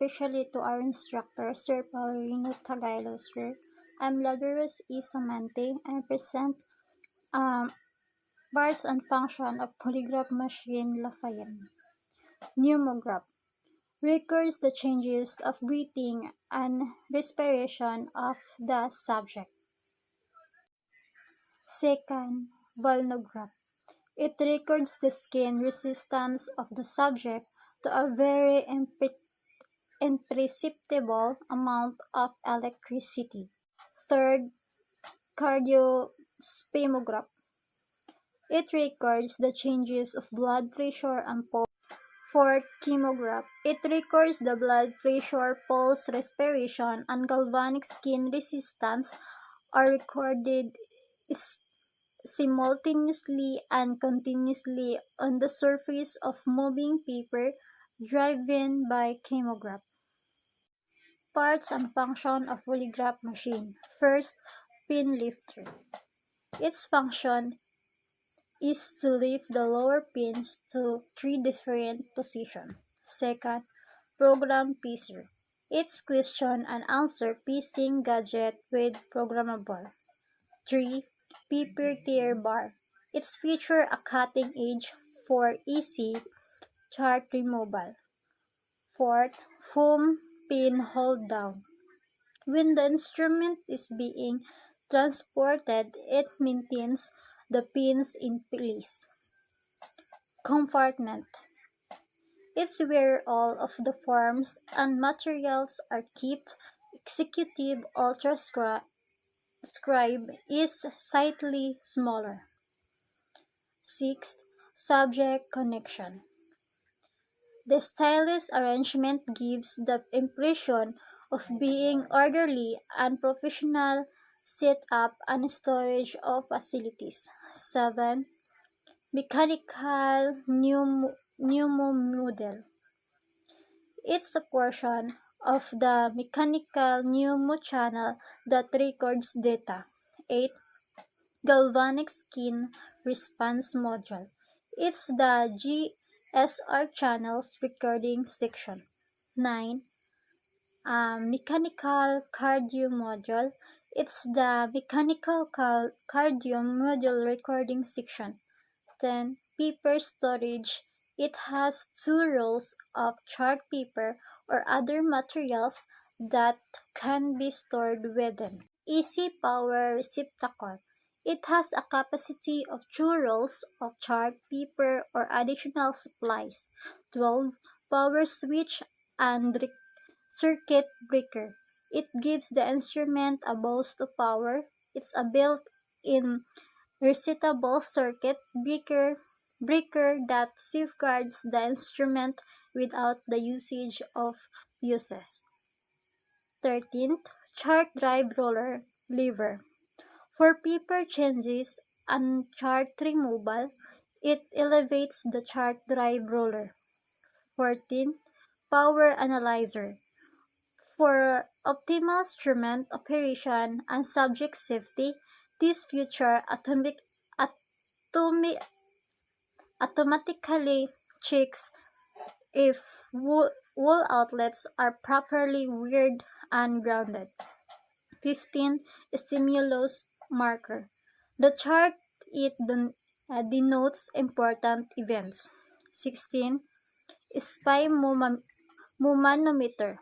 especially to our instructor, Sir Paulino Tagailo, sir. I'm Lazarus E. Samante. I present parts and function of polygraph machine Lafayette. Pneumograph records the changes of breathing and respiration of the subject. Second, vulnograph. It records the skin resistance of the subject to a very imperceptible amount of electricity. Third, cardiospermograph. It records the changes of blood pressure and pulse. Fourth, chemograph. It records the blood pressure, pulse, respiration, and galvanic skin resistance are recorded simultaneously and continuously on the surface of moving paper driven by chemograph. Parts and function of polygraph machine. First, pin lifter. Its function is to lift the lower pins to 3 different positions. Second, program picker. It's question and answer piecing gadget with programmable. 3. Paper tear bar. It's feature a cutting edge for easy chart removal. Fourth, foam pin hold down. When the instrument is being transported, it maintains the pins in place. Compartment. It's where all of the forms and materials are kept. Executive ultrascribe is slightly smaller. Sixth, subject connection. The stylish arrangement gives the impression of being orderly and professional setup and storage of facilities. 7. Mechanical pneumomodel. It's a portion of the mechanical pneumochannel that records data. 8. Galvanic skin response module. It's the GSR channels recording section. 9. Mechanical cardio module. It's the mechanical cardio module recording section. 10. Paper storage. It has 2 rolls of chart paper or other materials that can be stored within. Easy power receptacle. It has a capacity of 2 rolls of chart paper or additional supplies. 12. Power switch and circuit breaker. It gives the instrument a boost of power. It's a built-in resettable circuit breaker that safeguards the instrument without the usage of fuses. 13th, chart drive roller lever. For paper changes and chart removal, it elevates the chart drive roller. 14. Power analyzer. For optimal instrument operation and subject safety, this feature automatically checks if wall outlets are properly wired and grounded. 15. Stimulus marker. The chart it denotes important events. 16. Spy manometer.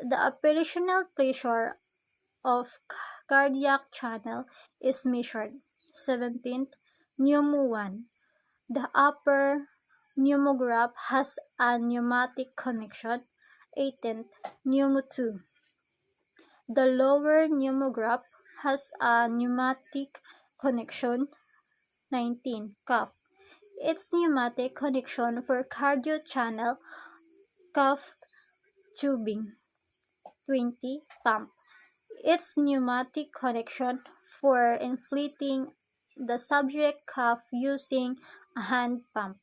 The operational pressure of cardiac channel is measured. 17th, Pneumo 1. The upper pneumograph has a pneumatic connection. 18th, Pneumo 2. The lower pneumograph has a pneumatic connection. 19. Cuff. Its pneumatic connection for cardio channel cuff tubing. 20. Pump. Its pneumatic connection for inflating the subject cuff using a hand pump.